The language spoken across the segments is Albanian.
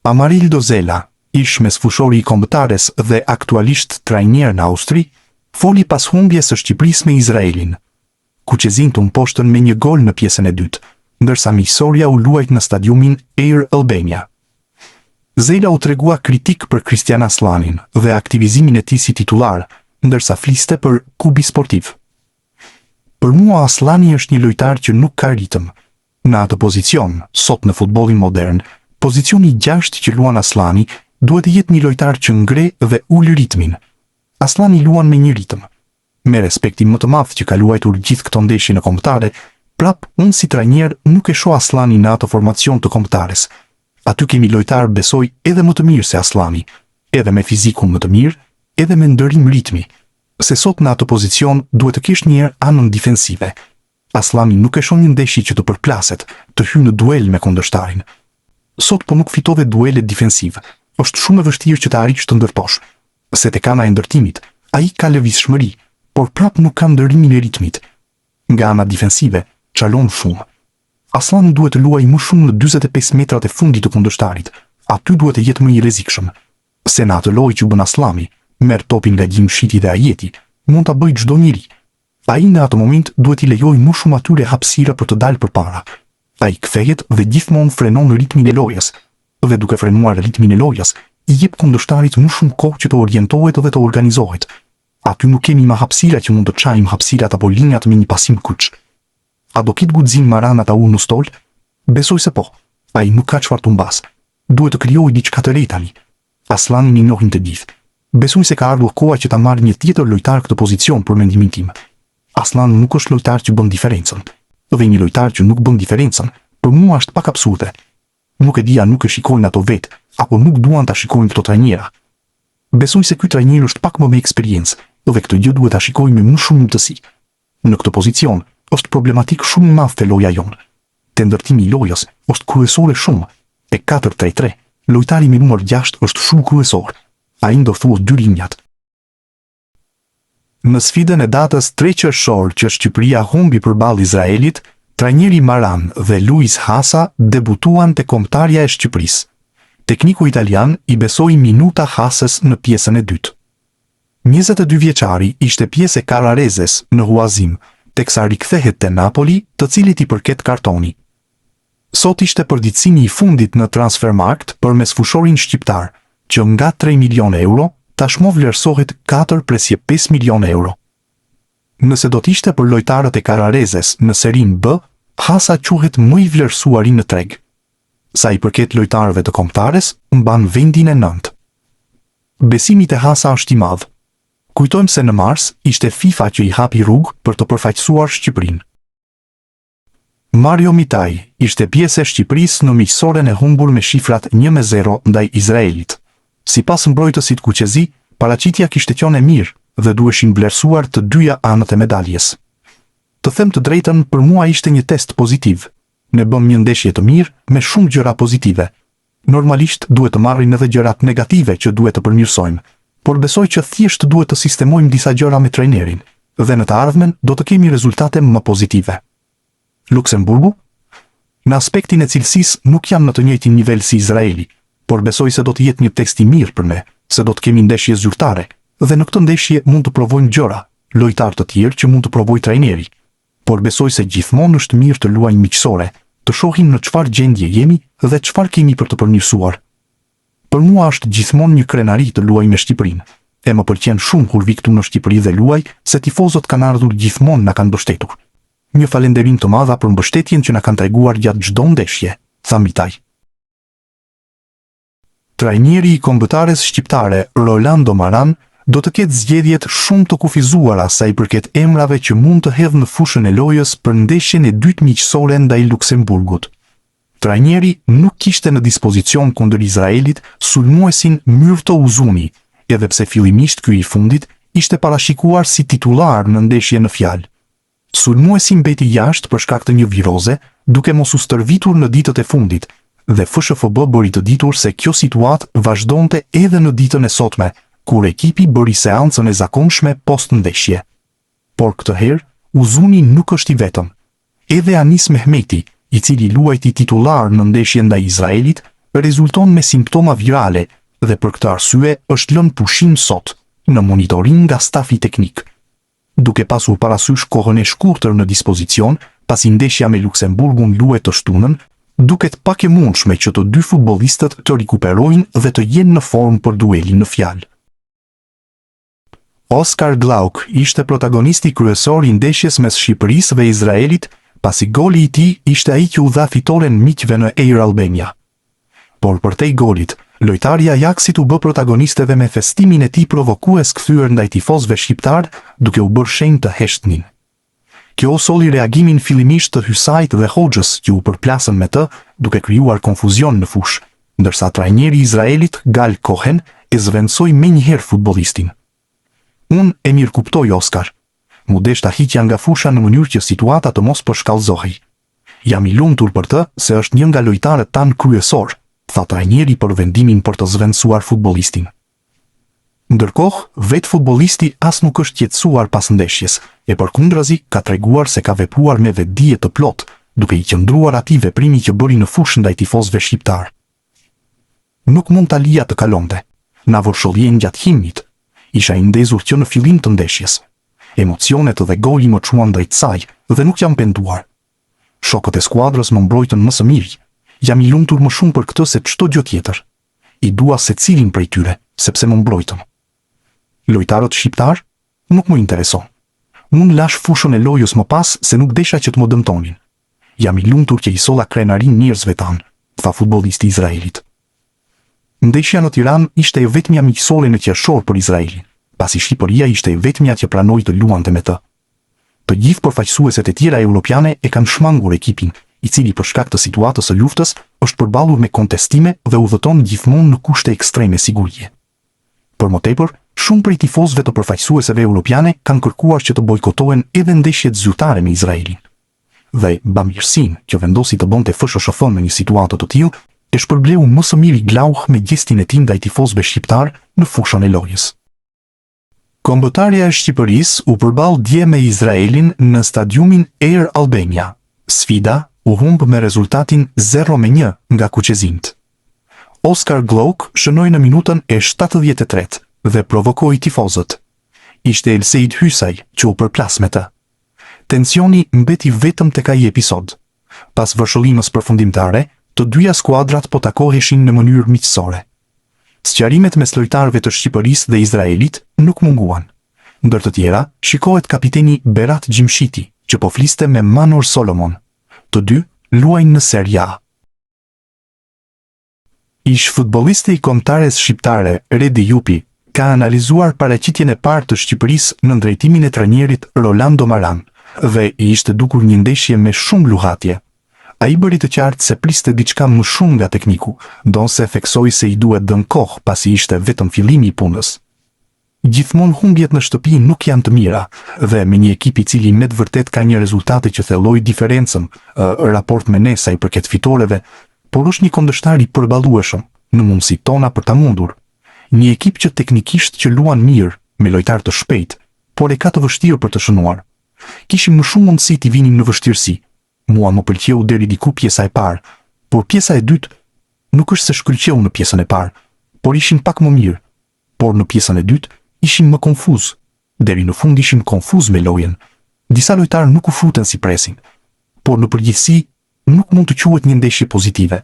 Amarildo Zela, ish mesfushori i kombëtares dhe aktualisht trajner në Austri, foli pas humbjes së Shqipërisë me Izraelin. Kuqezin të mposhtën me 1 gol në pjesën e dytë, ndërsa miqësorja u luajt në stadiumin Air Albania. Zela u tregua kritik për Kristian Aslanin dhe aktivizimin e tij si titular, ndërsa fliste për kubi sportiv. Për mua Aslani është një lojtar që nuk ka ritëm. Në atë pozicion, sot në futbollin modern, pozicioni 6 që luan Aslani duhet të jetë një lojtar që ngre dhe ul ritmin. Aslani luan me një ritëm. Me respektin më të madh që ka luajtur gjithë këto ndeshje në kombëtare, prap unë si trajner nuk e shoh Aslanin në atë formacion të kombëtares. Aty kemi lojtar besoj edhe më të mirë se Aslani, edhe me fizikun më të mirë, edhe me ndërim ritmi. Se sot në atë pozicion duhet të kesh një anën defensive. Aslani nuk e shoh një ndeshje që të përplaset, të hyjë në duel me kundërshtarin. Sot po nuk fitove duelet defensive. Është shumë e vështirë që të arrish të ndërtosh. Se tek ana e ndërtimit, ai ka lëvizshmëri, por prap nuk ka ndërimin e ritmit. Nga ana defensive, çalon shumë. Aslani duhet të luajë më shumë në 45 metrat e fundit të kundërshtarit. Aty duhet të jetë më i rrezikshëm. Se në atë lojë që bën Aslani, merr topin nga gjimshiti dhe ajeti, mund ta bëjë çdo njeri. Ai në atë moment duhet i lejojë më shumë atyre hapësira për të dalë përpara. Ai kthehet dhe gjithmonë frenon ritmin e lojës. Dhe duke frenuar ritmin e lojës, i jep kundërshtarit më shumë kohë që të orientohet dhe të organizohet. Aty nuk kemi më hapësira që mund të çajmë hapësirat apo linjat me një pasim kuç. A do kitë guxim Maran ata unë në stol? Besoj se po. Ai nuk ka çfarë të mbas. Duhet të krijojë diçka të re tani. Aslanin i njohin të gjithë. Besoj se ka ardhur koha që ta marrë një tjetër lojtar këtë pozicion për mendimin tim. Aslan nuk është lojtar që bën diferencën. Dhe një lojtar që nuk bën diferencën, për mua është pak absurde. Nuk e di a nuk e shikojnë ato vetë, apo nuk duan ta shikojnë këto trajnera. Besoj se ky trajner është pak më me eksperiencë, dhe këtë gjë duhet ta shikojmë me më shumë umtësi. Në këtë pozicion është problematik shumë i madh te loja jonë. Te ndërtimi i lojës është kryesore shumë. E 4-3-3, lojtari me numër 6 është shumë kryesor. Ai ndërthues 2 linjat. Në sfidën e datës 3 qershor që Shqipëria humbi përballë Izraelit, trajneri Maran dhe Luis Hasa debutuan te kombëtarja e Shqipërisë. Tekniku italian i besoi minuta Hasës në pjesën e dytë. 22 vjeçari ishte pjesë e Kararezes në Huazim, teksa rikthehet te Napoli, të cilit i përket kartoni. Sot ishte përditësimi i fundit në Transfermarkt për mesfushorin shqiptar, që nga 3 milion euro, tashmë vlerësohet 4.5 milion euro. Nëse do t'ishte për lojtarët e Kararezes në serin B, Hasa quhet më i vlerësuari në treg. Sa i përket lojtarëve të kombëtares, mban vendin e 9. Besimi te Hasa është i madh. Kujtojmë se në mars ishte FIFA që i hapi rrugë për të përfaqësuar Shqipërinë. Mario Mitaj ishte pjesë e Shqipërisë në miqësoren e humbur me shifrat 1-0 ndaj Izraelit. Sipas mbrojtësit Kuqezi, paraqitja kishte qenë e mirë dhe duheshin vlerësuar të dyja anët e medaljes. Të them të drejtën, për mua ishte një test pozitiv. Ne bëm një ndeshje të mirë me shumë gjëra pozitive. Normalisht duhet të marrin edhe gjërat negative që duhet të përmirësojmë, por besoj që thjesht duhet të sistemojmë disa gjëra me trajnerin, dhe në të ardhmen do të kemi rezultate më pozitive. Luksemburgu? Në aspektin e cilësisë nuk jam në të njëjtin nivel si Izraeli, por besoj se do të jetë një test i mirë për ne, se do të kemi ndeshje zyrtare, dhe në këtë ndeshje mund të provojmë gjëra, lojtar të tjerë që mund të provojë trajneri. Por besoj se gjithmonë është mirë të luajmë miqësore, të shohim në çfarë gjendje jemi dhe çfarë kemi për të përmirësuar. Për mua është gjithmonë një krenari të luaj me Shqipërinë. E më pëlqen shumë kur vi këtu në Shqipëri dhe luaj, se tifozët kanë ardhur gjithmonë na kanë mbështetur. Një falënderim të madh për mbështetjen që na kanë treguar gjatë çdo ndeshje, tha Mitaj. Trajneri i kombëtares shqiptare Rolando Maran do të ketë zgjedhjet shumë të kufizuara sa i përket emrave që mund të hedhë në fushën e lojës për ndeshjen e dytë miqësore ndaj Luksemburgut. Trajneri nuk kishte në dispozicion kundër Izraelit sulmuesin Myrto Uzuni, edhe pse fillimisht ky i fundit ishte parashikuar si titular në ndeshje në fjalë. Sulmuesi mbeti jashtë për shkak të një viroze, duke mos u stërvitur në ditët e fundit, dhe FSHFB bëri të ditur se kjo situatë vazhdonte edhe në ditën e sotme, kur ekipi bëri seancën e zakonshme post ndeshje. Por këtë herë, Uzuni nuk është i vetëm. Edhe Anis Mehmeti, i cili luajti titular në ndeshjen ndaj Izraelit, rezulton me simptoma virale dhe për këtë arsye është lënë pushim sot në monitoring nga stafi teknik. Duke pasur parasysh kohën e shkurtër në dispozicion, pasi ndeshja me Luksemburgun luhet të shtunën, duket pak e mundshme që të dy futbollistët të rikuperojnë dhe të jenë në formë për duelin në fjalë. Oskar Glauk ishte protagonisti kryesor i ndeshjes mes Shqipërisë dhe Izraelit, pasi goli i tij ishte ai që u dha fitoren miqve në Air Albania. Por përtej golit, lojtari i Ajaxit u bë protagoniste dhe me festimin e tij provokues kthyer ndaj tifozëve shqiptar, duke u bërë shenjë të heshtnin. Kjo solli reagimin fillimisht të Hysajt dhe Hoxhës që u përplasën me të, duke krijuar konfuzion në fushë, ndërsa trajneri i Izraelit, Gal Cohen, e zvendsoi menjëherë futbollistin. Unë e mirë kuptoj Oskar. Mu deshta hiqja nga fusha në mënyrë që situata të mos përshkallëzohej. Jam i lumtur për të se është një nga lojtarët tanë kryesor, tha trajneri për vendimin për të zvendësuar futbollistin. Ndërkohë, vetë futbollisti as nuk është qetësuar pas ndeshjes, e përkundrazi ka treguar se ka vepruar me vetdije të plot, duke i qëndruar atij veprimi që bëri në fushë ndaj tifozëve shqiptar. Nuk mund ta lija të kalonte. Na vërshollien gjatë himnit. Isha i ndezur që në fillim të ndeshjes. Emocionet dhe goli më çuan drejt saj dhe nuk jam penduar. Shokët e skuadrës më mbrojtën më së miri. Jam i lumtur më shumë për këtë se çdo gjë tjetër. I dua secilin prej tyre, sepse më mbrojtën. Lojtarët shqiptar nuk më intereson. Unë lash fushën e lojës më pas se nuk desha që të më dëmtonin. Jam i lumtur që i solla krenarin njerëzve tanë, tha futbollisti i Izraelit. Ndeshja në Tiranë ishte e vetmja miqësore në qershor për Izraelin, pasi Shqipëria ishte e vetmja që pranoi të luante me të. Të gjithë përfaqësueset e tjera europiane e kanë shmangur ekipin, i cili për shkak të situatës së luftës është përballur me kontestime dhe udhëton gjithmonë në kushte ekstreme sigurie. Për më tepër, shumë prej tifozëve të përfaqësuesve europiane kanë kërkuar që të bojkotohen edhe ndeshjet zyrtare me Izraelin. Dhe bamirësinë që vendosi të bënte FSHF në një situatë të tillë e shpërbleu më së miri Glauch me gjestin e tij ndaj tifozëve shqiptar në fushën e lojës. Kombëtarja e Shqipërisë u përball dje me Izraelin në stadiumin Air Albania. Sfida u humb me rezultatin 0-1 nga kuqezimtë. Oskar Glauk shënoi në minutën e 73 dhe provokoi tifozët. Ishte Elseid Hysaj që u përplas me të. Tensioni mbeti vetëm tek ai episod. Pas vërshëllimës përfundimtare, të dyja skuadrat po takoheshin në mënyrë miqësore. Sqarimet mes lojtarëve të Shqipërisë dhe Izraelit nuk munguan. Ndër të tjera, shikohet kapiteni Berat Gjimshiti, që po fliste me Manor Solomon. Të dy luajnë në Serie A. Ish futbollisti i kombëtares shqiptare Redi Jupi ka analizuar paraqitjen e parë të Shqipërisë në drejtimin e trajnerit Rolando Maran dhe i ishte dukur një ndeshje me shumë luhatje. Ai bëri të qartë se priste diçka më shumë nga tekniku, ndonse theksoi se i duhet dhënë kohë pasi ishte vetëm fillimi i punës. Gjithmonë humbjet në shtëpi nuk janë të mira dhe me një ekip i cili me të vërtet ka një rezultate që thelloi diferencën raport me ne sa i përket fitoreve, por është një kundërshtar i përballueshëm në mundësitë tona për ta mundur. Një ekip që teknikisht që luan mirë, me lojtar të shpejt, por e ka të vështirë për të shënuar. Kishim më shumë mundësi të vinim në vështirësi. Mua më pëlqeu deri diku pjesa e parë, por pjesa e dytë nuk është se shkëlqeu në pjesën e parë, por ishin pak më mirë. Por në pjesën e dytë ishim më konfuz. Deri në fund ishim konfuz me lojën. Disa lojtarë nuk u futën si presin, por në përgjithësi nuk mund të quhet një ndeshje pozitive,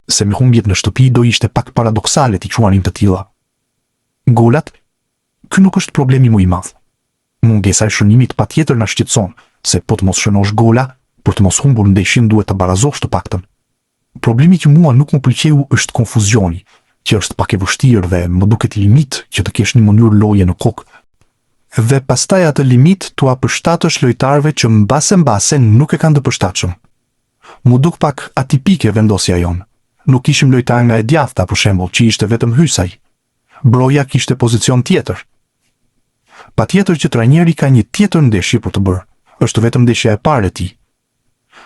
se me humbjet në shtëpi do ishte pak paradoksale t'i quanim të tilla. Golat, ky nuk është problemi më i madh. Mungesa e shënimit patjetër na shqetëson, se po të mos shënosh gola, për të mos humbur ndeshjen duhet të barazosh të paktën. Problemi që mua nuk më pëlqeu është konfuzioni, që është pak e vështirë dhe më duket limit që të kesh një mënyrë loje në kokë. Dhe pastaj atë limit tua përshtatësh lojtarëve që mbase nuk e kanë të përshtatshëm. Mu duk pak atipike vendosja jonë. Nuk ishim lojtar nga e djathta për shembull, që ishte vetëm Hysaj. Broja kishte pozicion tjetër. Patjetër që trajneri ka një tjetër ndeshje për të bërë. Është vetëm ndeshja e parë e tij.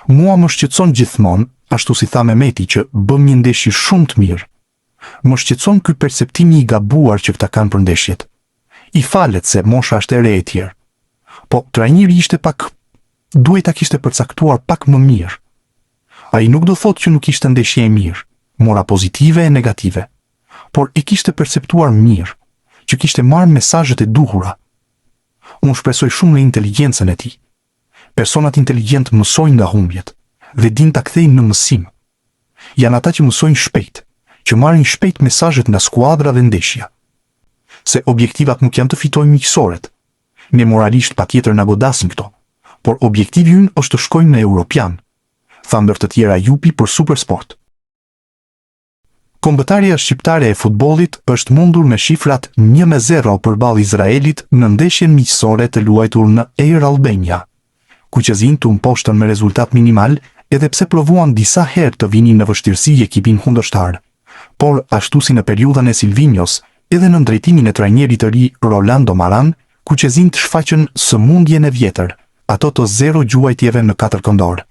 Mua më shqetëson gjithmonë, ashtu si tha Mehmeti, që bëm një ndeshje shumë të mirë. Më shqetëson ky perceptimi i gabuar që këta kanë për ndeshjet. I falet se mosha është e re e tjerë. Po trajneri ishte pak, duhet ta kishte përcaktuar pak më mirë. Ai nuk do thotë që nuk ishte ndeshje e mirë, mora pozitive e negative, por e kishte perceptuar mirë, që kishte marrë mesazhet e duhura. Unë shpresoj shumë në inteligjencën e tij. Personat inteligjentë mësojnë nga humbjet dhe din ta kthejnë në mësim. Janë ata që mësojnë shpejt, që marrin shpejt mesazhet nga skuadra dhe ndeshja. Se objektivat nuk janë të fitojnë miqësoret. Ne moralisht patjetër na godasin këto, por objektivi ynë është të shkojmë në Europian, tha ndër të tjera Jupi për Supersport. Kombëtarja shqiptare e futbollit është mundur me shifrat 1-0 përballë Izraelit në ndeshjen miqësore të luajtur në Air Albania. Kuqezin u mposhtën me rezultat minimal, edhe pse provuan disa herë të vinin në vështirësi ekipin kundërshtar. Por ashtu si në periudhën e Silvinjos, edhe në drejtimin e trajnerit të ri Rolando Maran, kuqezint shfaqën sëmundjen e vjetër, ato të 0 gjuajtjeve në 4 këndor.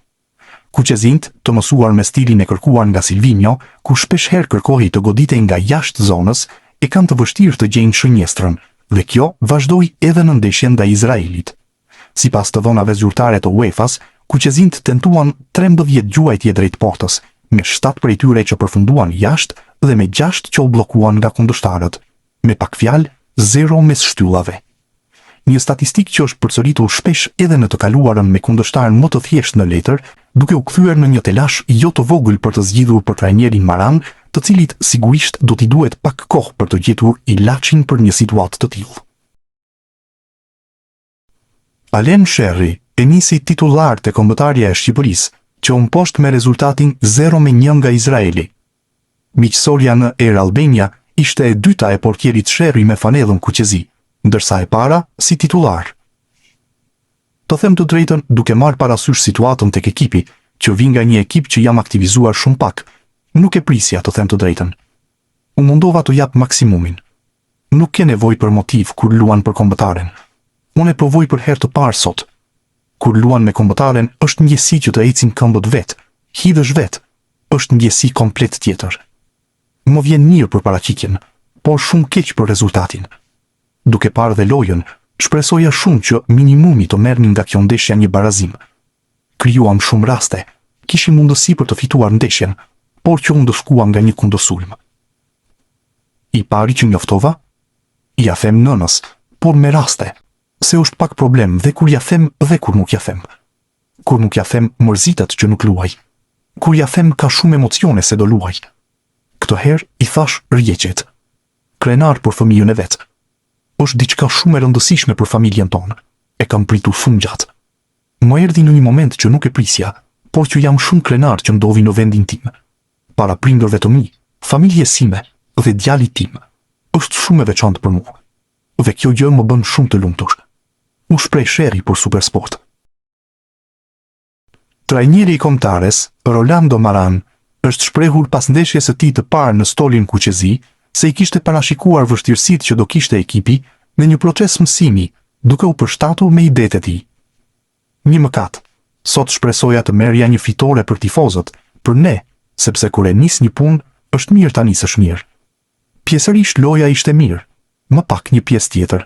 Kuqezint, të mësuar me stilin e kërkuar nga Silvinjo, ku shpesh herë kërkohej të goditej nga jashtë zonës, e kanë të vështirë të gjejnë shënjestrën, dhe kjo vazhdoi edhe në ndeshjen ndaj Izraelit. Sipas të dhënave zyrtare të UEFA-s, kuqezint tentuan 13 gjuajtje drejt portës, me 7 prej tyre që përfunduan jashtë dhe me 6 që u bllokuan nga kundërshtarët. Me pak fjalë, 0 mes shtyllave. Një statistikë që është përsëritur shpesh edhe në të kaluarën me kundërshtarën më të thjeshtë në letër, duke u kthyer në një telash jo të vogël për të zgjidhur për trajnerin Maran, të cilit sigurisht do t'i duhet pak kohë për të gjetur ilaçin për një situatë të tillë. Alen Sherri e nisi titullar te kombëtarja e Shqipërisë, që u mposht me rezultatin 0-1 nga Izraeli. Miqësorja në Air Albania ishte e dyta e portierit Sherri me fanellën kuqezi, ndërsa e para si titullar. Të them të drejtën, duke marrë parasysh situatën tek ekipi, që vjen nga një ekip që jam aktivizuar shumë pak, nuk e prisja të them të drejtën. U mundova të jap maksimumin. Nuk ke nevojë për motiv kur luan për kombëtaren. Unë e provoj për herë të parë sot. Kur luan me kombëtaren, është ndjesi që të ecin këmbët vet, hidhësh vet, është ndjesi komplet tjetër. Më vjen mirë për paraqitjen, por shumë keq për rezultatin. Duke parë dhe lojën, shpresoja shumë që minimumi të merrnin nga kjo ndeshja një barazim. Krijuam shumë raste, kishim mundësi për të fituar ndeshjen, por që u ndëshkuam nga një kundërsulm. I pari që njoftova? Ja them nënës, por me raste, se është pak problem dhe kur ja them dhe kur nuk ja them. Kur nuk ja them mërzitet që nuk luaj. Kur ja them ka shumë emocione se do luaj. Këtë herë i thash rrjeqet. Krenar për fëmijën e vet. Është diçka shumë e rëndësishme për familjen tonë. E kam pritur shumë gjatë. Më erdhi në një moment që nuk e prisja, por që jam shumë krenar që ndodhi në vendin tim. Para prindërve të mi, familjes sime dhe djalit tim, është shumë e veçantë për mua. Dhe kjo gjë më bën shumë të lumtur. U shpreh Sherri për Supersport. Trajneri i kombëtares, Rolando Maran, është shprehur pas ndeshjes së tij të parë në stolin kuqezi, se i kishte parashikuar vështirësitë që do kishte ekipi në një proces mësimi, duke u përshtatur me idetë e tij. Një mëkat. Sot shpresoja të merrja një fitore për tifozët, për ne, sepse kur e nis një punë, është mirë ta nisësh mirë. Pjesërisht loja ishte mirë, më pak një pjesë tjetër.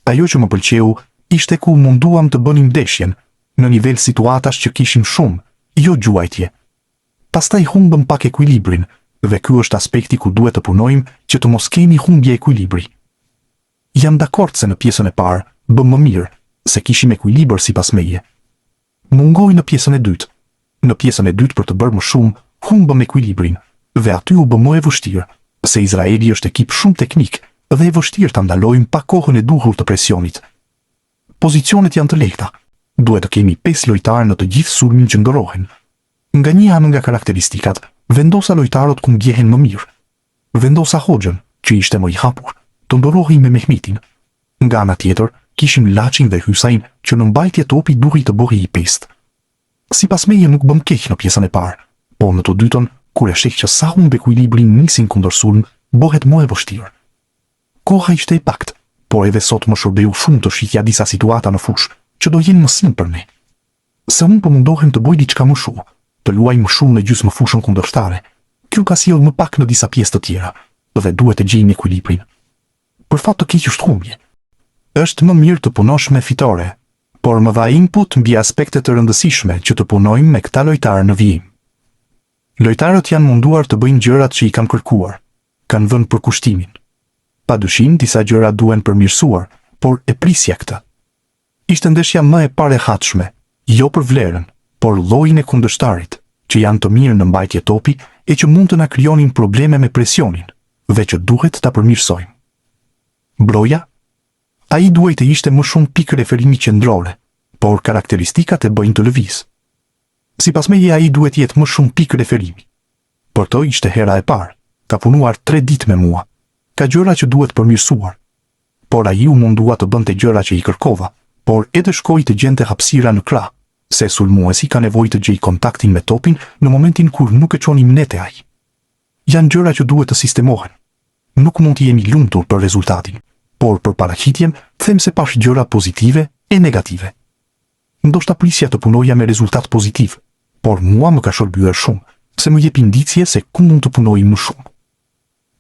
Ajo që më pëlqeu ishte ku munduam të bënim ndeshjen, në nivel situatash që kishim shumë, jo gjuajtje. Pastaj humbëm pak ekuilibrin, dhe ky është aspekti ku duhet të punojmë që të mos kemi humbje ekuilibri. Jam dakord se në pjesën e parë bëm më mirë, se kishim ekuilibër sipas meje. Mungoi në pjesën e dytë. Në pjesën e dytë për të bërë më shumë, humbëm ekuilibrin, dhe aty u bë më e vështirë, se Izraeli është ekip shumë teknik dhe e vështirë ta ndalojmë pa kohën e duhur të presionit. Pozicionet janë të lehta. Duhet të kemi 5 lojtarë në të gjithë sulmin që ndorohen. Nga një anë nga karakteristikat, vendosa lojtarët ku ndjehen më mirë. Vendosa Hoxhën, që ishte më i hapur, të ndorohej me Mehmetin. Nga ana tjetër, kishim Laçin dhe Hysain që në mbajtje topi duhej të bëhej i pestë. Sipas meje nuk bëm keq në pjesën e parë, por në të dytën, kur e sheh që sa humb ekuilibrin nisin kundër sulm, bëhet më e vështirë. Koha ishte e paktë, por edhe sot më shërbeu shumë të shihja disa situata në fushë që do jenë mësim për ne. Se unë po mundohem të bëj diçka më shumë, të luaj më shumë në gjysmë fushën kundërshtare. Kjo ka sjellë më pak në disa pjesë të tjera, dhe duhet të gjejmë ekuilibrin. Për fat të keq është humbje. Është më mirë të punosh me fitore, por më dha input mbi aspekte të rëndësishme që të punojmë me këta lojtarë në vijim. Lojtarët janë munduar të bëjnë gjërat që i kanë kërkuar, kanë vënë përkushtimin. Padyshim disa gjëra duhen përmirësuar, por e prisja këtë. Ishte ndeshja më e parehatshme, jo për vlerën, por llojin e kundërshtarit, që janë të mirë në mbajtje topi e që mund të na krijonin probleme me presionin, dhe që duhet ta përmirësojmë. Broja? Ai duhet të ishte më shumë pikë referimi qendrore, por karakteristikat e bëjnë të lëviz. Sipas meje ai duhet jetë më shumë pikë referimi. Për to ishte hera e parë, ka punuar 3 ditë me mua, ka gjëra që duhet përmirësuar. Por ai u mundua të bënte gjëra që i kërkova, por edhe shkoi të gjente hapësira në krah, se sulmuesi ka nevojë të gjejë kontaktin me topin në momentin kur nuk e çonim ne te ai. Janë gjëra që duhet të sistemohen. Nuk mund të jemi lumtur për rezultatin, por për paraqitjen them se pash gjëra pozitive e negative. Ndoshta prisja të punoja me rezultat pozitiv, por mua më ka shërbyer shumë, se më jep indicje se ku mund të punoj më shumë.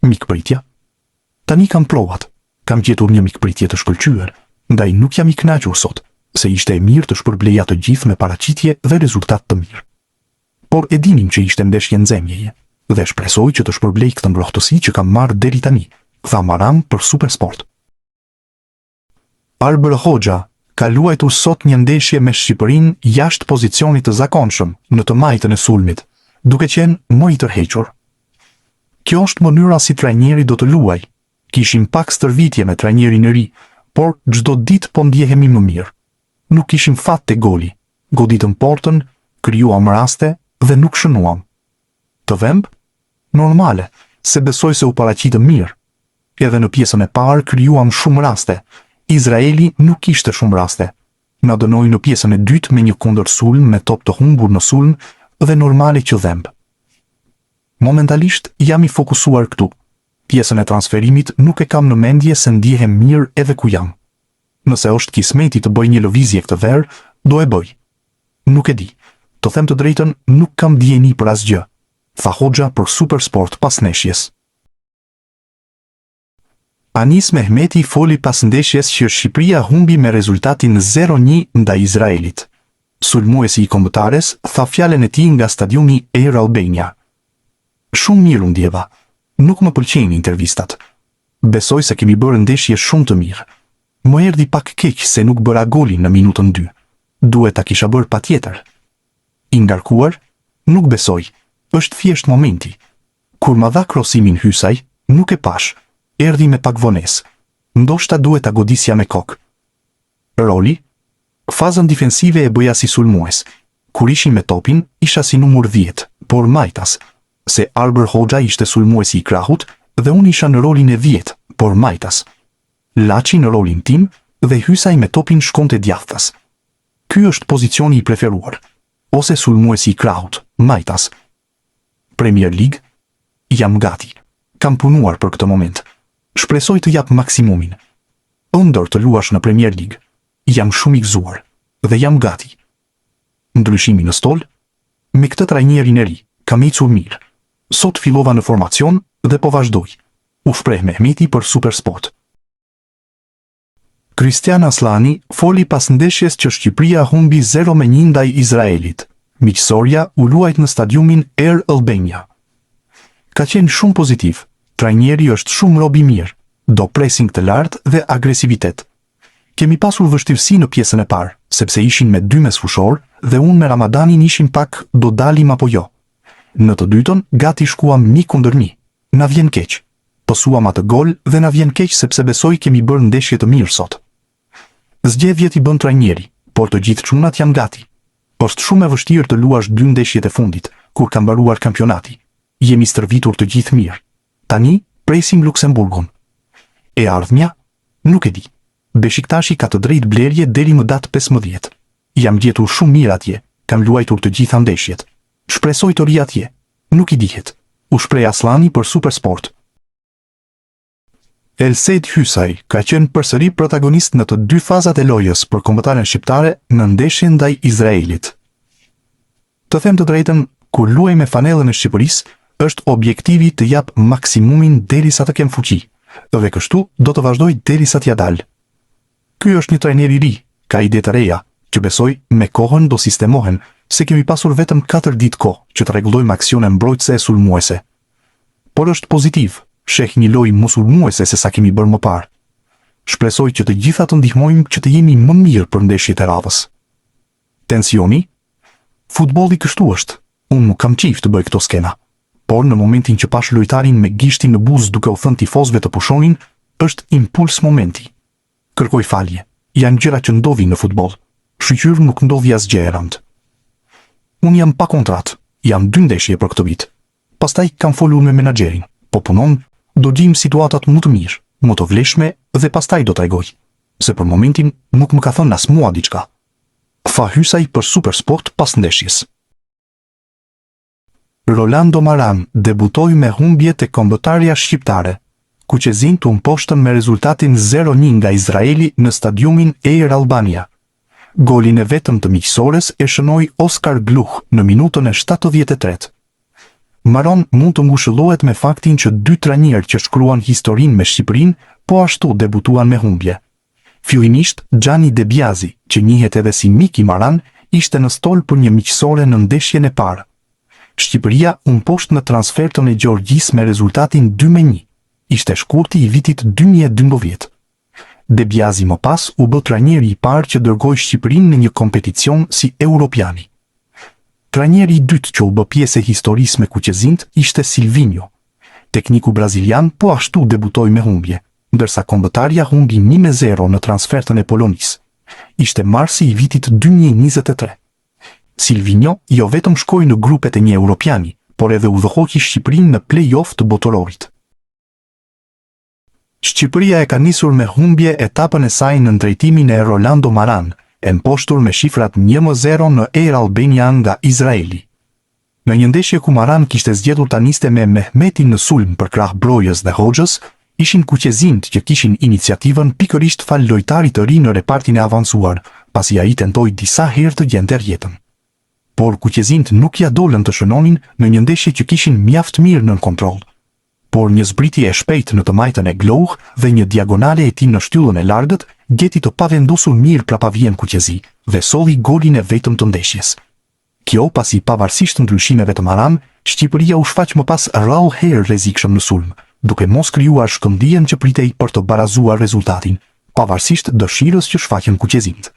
Mikpritja? Tani kam provat, kam gjetur një mikpritje të shkëlqyer, ndaj nuk jam i kënaqur sot, se ishte e mirë të shpërbleja të gjithë me paraqitje dhe rezultat të mirë. Por e dinim që ishte ndeshje nxemjeje, dhe shpresoj që të shpërblej këtë ngrohtësi që kam marrë deri tani, tha Maram për Supersport. Arber Hoxha ka luajtur sot një ndeshje me Shqipërinë jashtë pozicionit të zakonshëm në të majtën e sulmit, duke qenë më i tërhequr. Kjo është mënyra si trajneri do të luaj. Kishim pak stërvitje me trajnerin e ri, por çdo ditë po ndjehemi më mirë. Nuk kishim fat te goli, goditëm portën, krijuam raste dhe nuk shënuam. Të vëmb? Normale, se besoj se u paraqitëm mirë. Edhe në pjesën e parë krijuam shumë raste. Izraeli nuk kishte shumë raste. Na dënoi në pjesën e dytë me një kundërsulm me top të humbur në sulm dhe normale që dhemb. Momentalisht jam i fokusuar këtu. Pjesën e transferimit nuk e kam në mendje se ndjehem mirë edhe ku jam. Nëse është kismeti të bëj një lëvizje këtë verë, do e bëj. Nuk e di. Të them të drejtën, nuk kam dijeni për asgjë, tha Hoxha për Supersport pas ndeshjes. Anis Mehmeti foli pas ndeshjes që Shqipëria humbi me rezultatin 0-1 ndaj Izraelit. Sulmuesi i kombëtares tha fjalën e tij nga stadiumi Air Albania. Shumë mirë u ndjeva. Nuk më pëlqejnë intervistat. Besoj se kemi bërë ndeshje shumë të mirë. Më erdhi pak keq se nuk bëra golin në minutën 2. Duhet ta kisha bërë patjetër. I ngarkuar? Nuk besoj. Është thjesht momenti. Kur ma dha krosimin Hysaj, nuk e pash. Erdhi me pak vonesë. Ndoshta duhet ta godisja me kokë. Roli? Fazën defensive e bëja si sulmues. Kur ishim me topin, isha si numër 10, por majtas. Se Arber Hoxha ishte sulmuesi i krahut dhe unë isha në rolin e 10, por majtas. Laçi në rolin tim dhe Hysaj me topin shkonte djathtas. Ky është pozicioni i preferuar. Ose sulmuesi i krahut, majtas. Premier League? Jam gati. Kam punuar për këtë moment. Shpresoj të jap maksimumin. Ëndër të luash në Premier League. Jam shumë i gëzuar dhe jam gati. Ndryshimi në stol? Me këtë trajnerin e ri, kam ecur mirë. Sot fillova në formacion dhe po vazhdoj. U shpreh Mehmeti për Supersport. Kristian Aslani foli pas ndeshjes që Shqipëria humbi 0-1 ndaj Izraelit. Miqësoria u luajt në stadiumin Air Albania. Ka qenë shumë pozitiv. Trajneri është shumë rob i mirë, do pressing të lartë dhe agresivitet. Kemi pasur vështirësi në pjesën e parë, sepse ishin me 2 mesfushor dhe unë me Ramadanin ishim pak do dalim apo jo. Në të dytën, gati shkuam 1-1. Na vjen keq. Pësuam atë gol dhe na vjen keq sepse besoj kemi bërë ndeshje të mirë sot. Zgjedhjet i bën trajneri, por të gjithë çunat janë gati. Është shumë e vështirë të luash 2 ndeshjet e fundit, kur ka mbaruar kampionati. Jemi stërvitur të gjithë mirë. Tani, presim Luksemburgun. E ardhmja? Nuk e di. Beshiktashi ka të drejtë blerje deri më datë 15. Jam gjetur shumë mirë atje, kam luajtur të gjitha ndeshjet. Shpresoj të ri atje. Nuk i dihet. U shpreh Aslani për Supersport. Elseid Hysaj ka qenë përsëri protagonist në të 2 fazat e lojës për kombëtaren shqiptare në ndeshjen ndaj Izraelit. Të them të drejtën, kur luaj me fanellën e Shqipërisë, është objektivi të jap maksimumin derisa të kem fuqi, dhe kështu do të vazhdoj derisa t'ja dal. Ky është një trajner i ri, ka ide të reja, që besoj me kohën do sistemohen, se kemi pasur vetëm 4 ditë kohë që të rregullojmë aksione mbrojtëse e sulmuese. Por është pozitiv, sheh një lojë më sulmuese se sa kemi bërë më parë. Shpresoj që të gjitha të ndihmojmë që të jemi më mirë për ndeshjet e radhës. Tensioni? Futbolli kështu është. Unë nuk kam qejf të bëj këto skena. Por në momentin që pash lojtarin me gishtin në buzë duke u thënë tifozëve të pushonin, është impuls momenti. Kërkoj falje. Janë gjëra që ndodhin në futboll. Shqyr nuk ndodhi asgjë e rëndë. Unë jam pa kontratë. Jam 2 ndeshje për këtë vit. Pastaj kam folur me menaxherin. Po punon, do gjejmë situatat më të mirë, më të vlefshme dhe pastaj do t'rregoj. Se për momentin nuk më ka thënë as mua diçka. Tha Hysaj për Supersport pas ndeshjes. Rolando Maran debutoi me humbje te kombëtarja shqiptare. Kuqezinjt u mposhtën me rezultatin 0-1 nga Izraeli në stadiumin Air Albania. Golin e vetëm të miqësores e shënoi Oskar Gluh në minutën e 73. Maron mund të ngushëllohet me faktin që 2 trajnerë që shkruan historinë me Shqipërinë, po ashtu debutuan me humbje. Fillimisht, Gianni De Biasi, që njihet edhe si Miki Maran, ishte në stol për një miqësore në ndeshjen e parë. Shqipëria u mposht në transfertën e Gjorgjis me rezultatin 2-1. Ishte shkurti i vitit 2012. De Biasi më pas u bë trajneri i parë që dërgoi Shqipërinë në një kompeticion si Europiani. Trajneri i dytë që u bë pjesë e historisë me kuqezinjt ishte Silvinho. Tekniku brazilian po ashtu debutoi me humbje, ndërsa kombëtarja humbi 1-0 në transfertën e Polonisë. Ishte marsi i vitit 2023. Silvinho jo vetëm shkoi në grupet e një Europiani, por edhe udhëhoqi Shqipërinë në play-off të botërorit. Shqipëria e ka nisur me humbje etapën e saj në drejtimin e Rolando Maran, e mposhtur me shifrat 1-0 në Air Albania nga Izraeli. Në një ndeshje ku Maran kishte zgjedhur ta niste me Mehmetin në sulm për krah Brojës dhe Hoxhës, ishin kuqezinjt që kishin iniciativën pikërisht fal lojtarit të ri në repartin e avancuar, pasi ai tentoi disa herë të gjente rjetën. Por kuqezinjt nuk ja dolën të shënonin në një ndeshje që kishin mjaft mirë nën kontroll. Por një zbritje e shpejtë në të majtën e Glouh dhe një diagonale e tij në shtyllën e largët gjeti të pavendosur mirë prapavjen kuqezi dhe solli golin e vetëm të ndeshjes. Kjo pasi pavarësisht ndryshimeve të Maran, Shqipëria u shfaq më pas rrallë herë rrezikshëm në sulm, duke mos krijuar shkëndijën që pritej për të barazuar rezultatin, pavarësisht dëshirës që shfaqen kuqezinjt.